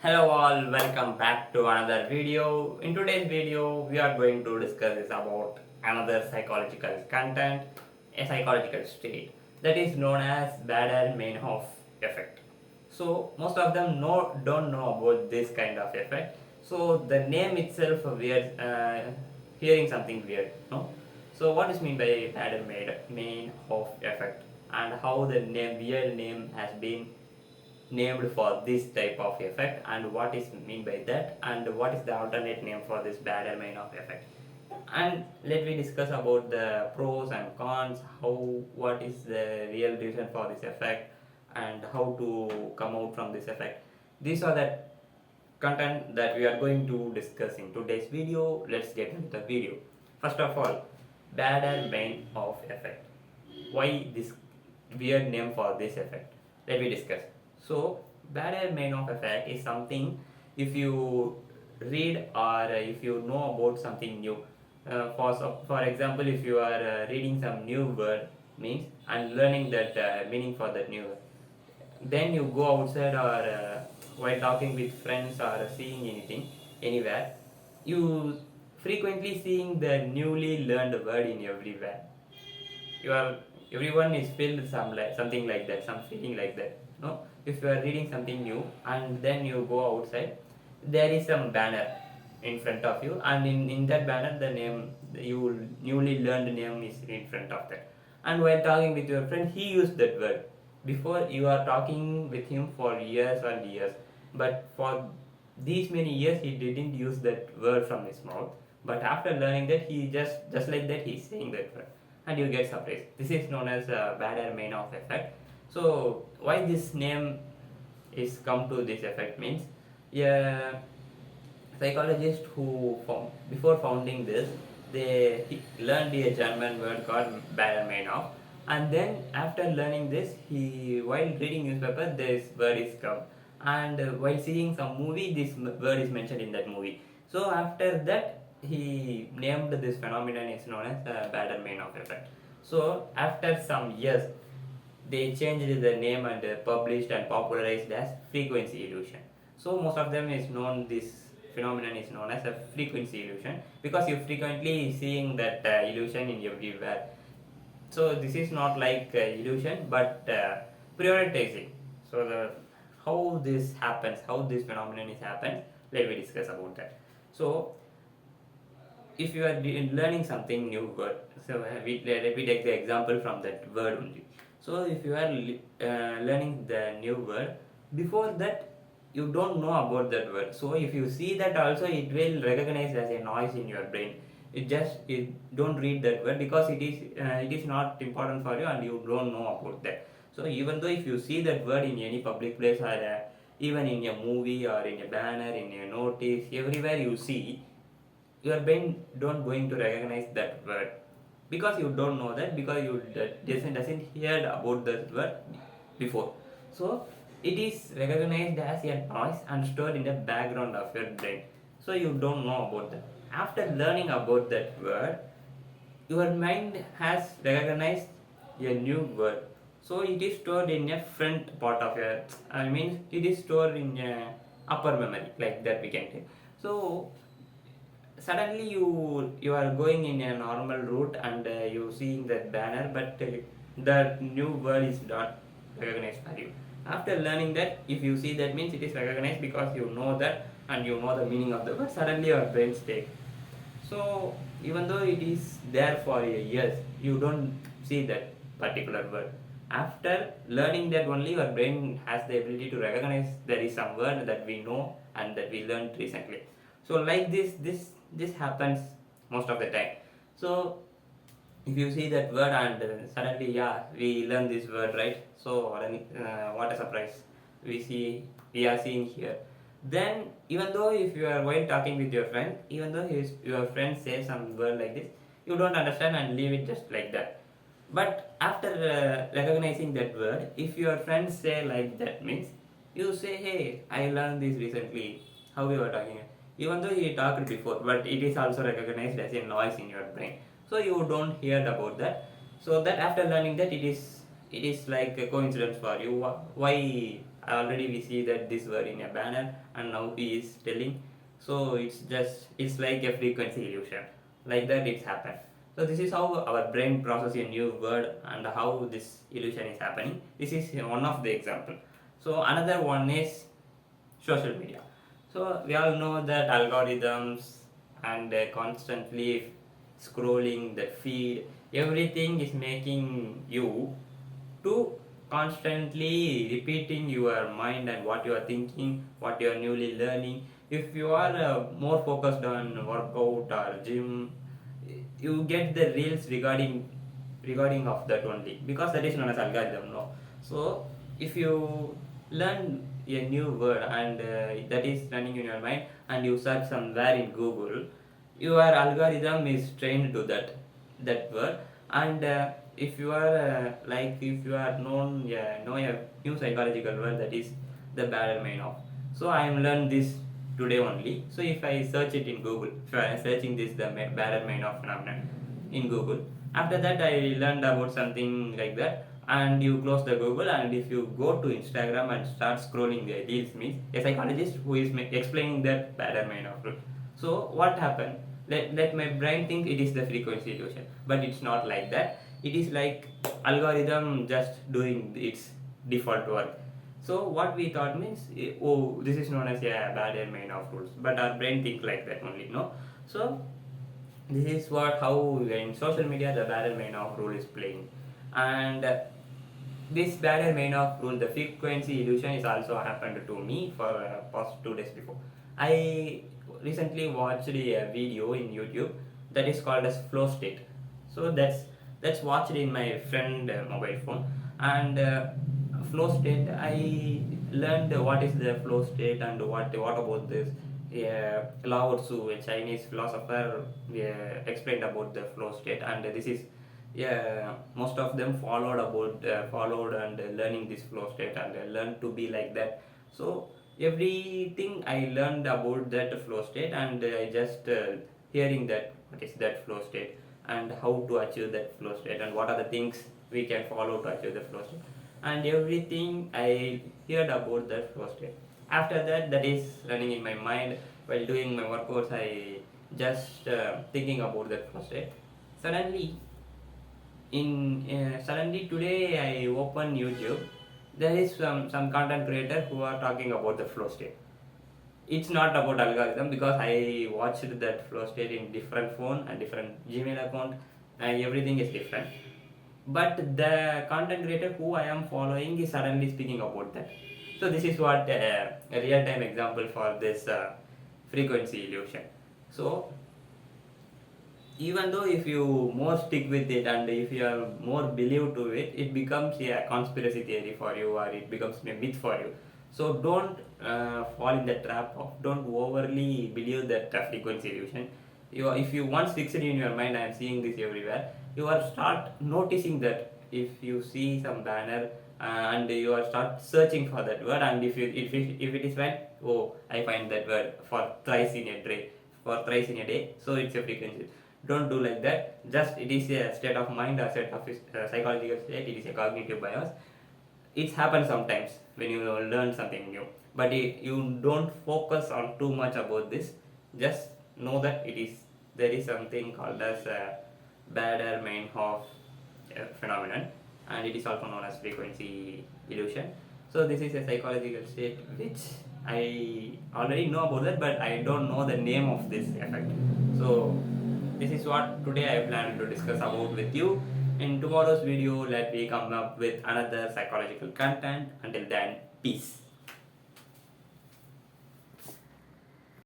Hello all, welcome back to another video. In today's video, we are going to discuss is about another psychological content, a psychological state that is known as Baader Meinhof effect. So most of them don't know about this kind of effect. So the name itself weird, hearing something weird, no? So what is mean by Baader Meinhof effect and how the real name has been named for this type of effect and what is mean by that and what is the alternate name for this Baader Meinhof effect, and let me discuss about the pros and cons, how what is the real reason for this effect and how to come out from this effect. These are the content that we are going to discuss in today's video. Let's get into the video. First of all, Baader Meinhof effect. Why this weird name for this effect? Let me discuss. So, Baader Meinhof effect is something if you read or if you know about something new. For example, if you are reading some new word means and learning that meaning for that new word, then you go outside or while talking with friends or seeing anything anywhere, you frequently seeing the newly learned word in everywhere. You are everyone is filled something like that, some feeling like that, no? If you are reading something new and then you go outside, there is some banner in front of you, and in that banner the name you newly learned name is in front of that, and while talking with your friend he used that word. Before you are talking with him for years and years, but for these many years he didn't use that word from his mouth, but after learning that he just like that he's saying that word, and you get surprised. This is known as Baader Meinhof effect. So why this name is come to this effect means, yeah, psychologists who before founding this, he learned a German word called Baader, and then after learning this, he while reading newspaper, this word is come, and while seeing some movie, this word is mentioned in that movie. So after that, he named this phenomenon is known as the Baader effect. So after some years, they changed the name and published and popularized as frequency illusion. So most of them is known, this phenomenon is known as a frequency illusion because you frequently seeing that illusion in everywhere. So this is not like illusion but prioritizing. So the how this happens, how this phenomenon is happens, let me discuss about that. So if you are learning something new word, so let me take the example from that word only. So if you are learning the new word, before that you don't know about that word, so if you see that also it will recognize as a noise in your brain. It don't read that word because it is not important for you and you don't know about that. So even though if you see that word in any public place or even in a movie or in a banner, in a notice, everywhere you see, your brain don't going to recognize that word because you don't know that, because you doesn't hear about that word before. So it is recognized as a noise and stored in the background of your brain, so you don't know about that. After learning about that word, your mind has recognized a new word, so it is stored in a front part of your, I mean it is stored in a upper memory, like that we can take. So suddenly you are going in a normal route and you seeing that banner, but the new word is not recognized by you. After learning that, if you see that means it is recognized because you know that and you know the meaning of the word, suddenly your brain take. So even though it is there for years, you don't see that particular word. After learning that only, your brain has the ability to recognize there is some word that we know and that we learned recently. So like this happens most of the time. So if you see that word and suddenly, yeah, we learn this word, right? So what a surprise, we are seeing here. Then even though if you are while talking with your friend, even though your friend says some word like this, you don't understand and leave it just like that. But after recognizing that word, if your friends say like that means, you say, hey, I learned this recently, how you are talking, even though you talked before, but it is also recognized as a noise in your brain, so you don't hear about that. So that after learning that, it is like a coincidence for you. Why Already we see that this word in a banner, and now he is telling. So it's like a frequency illusion. Like that it's happened. So this is how our brain processes a new word and how this illusion is happening. This is one of the example. So another one is social media. So we all know that algorithms and constantly scrolling the feed, everything is making you to constantly repeating your mind and what you are thinking, what you are newly learning. If you are more focused on workout or gym, you get the reels regarding of that only, because that is known as algorithm, no? So if you learn a new word and that is running in your mind, and you search somewhere in Google, your algorithm is trained to that word. And if you are if you are know a new psychological word, that is the Baader Meinhof. So I am learned this today only. So if I search it in Google, if I am searching this the Baader Meinhof phenomenon in Google, after that I learned about something like that, and you close the Google, and if you go to Instagram and start scrolling the reels, means a psychologist who is explaining that Baader Meinhof rule. So what happened? Let my brain think it is the frequency illusion, but it's not like that. It is like algorithm just doing its default work. So what we thought means, oh, this is known as a bad main of rules, but our brain think like that only, no? So this is what how in social media the bad main of rule is playing. And this Baader Meinhof rule, the frequency illusion, is also happened to me for past 2 days before. I recently watched a video in YouTube that is called as flow state. So that's watched in my friend mobile phone. And flow state, I learned what is the flow state and what about this. Lao Tzu, a Chinese philosopher, explained about the flow state, and this is, yeah, most of them followed and learning this flow state, and learned to be like that. So everything I learned about that flow state, and I just hearing that what is that flow state and how to achieve that flow state, and what are the things we can follow to achieve the flow state, and everything I heard about that flow state. After that, that is running in my mind while doing my workouts. I just thinking about that flow state. Suddenly, suddenly today I open YouTube. There is some content creator who are talking about the flow state. It's not about algorithm, because I watched that flow state in different phone and different Gmail account, and everything is different. But the content creator who I am following is suddenly speaking about that. So this is what a real time example for this frequency illusion. So even though if you more stick with it, and if you are more believe to it, it becomes a conspiracy theory for you, or it becomes a myth for you. So don't fall in the trap of, don't overly believe that frequency illusion. If you once fix it in your mind, I am seeing this everywhere, you are start noticing that if you see some banner, and you are start searching for that word, and if it is right, oh, I find that word for thrice in a day, so it's a frequency. Don't do like that. Just it is a state of mind, or state of psychological state. It is a cognitive bias. It happens sometimes when you learn something new, but you don't focus on too much about this. Just know that there is something called as Baader Meinhof phenomenon, and it is also known as frequency illusion. So this is a psychological state which I already know about that, but I don't know the name of this effect. So this is what today I plan to discuss about with you. In tomorrow's video, let me come up with another psychological content. Until then, peace.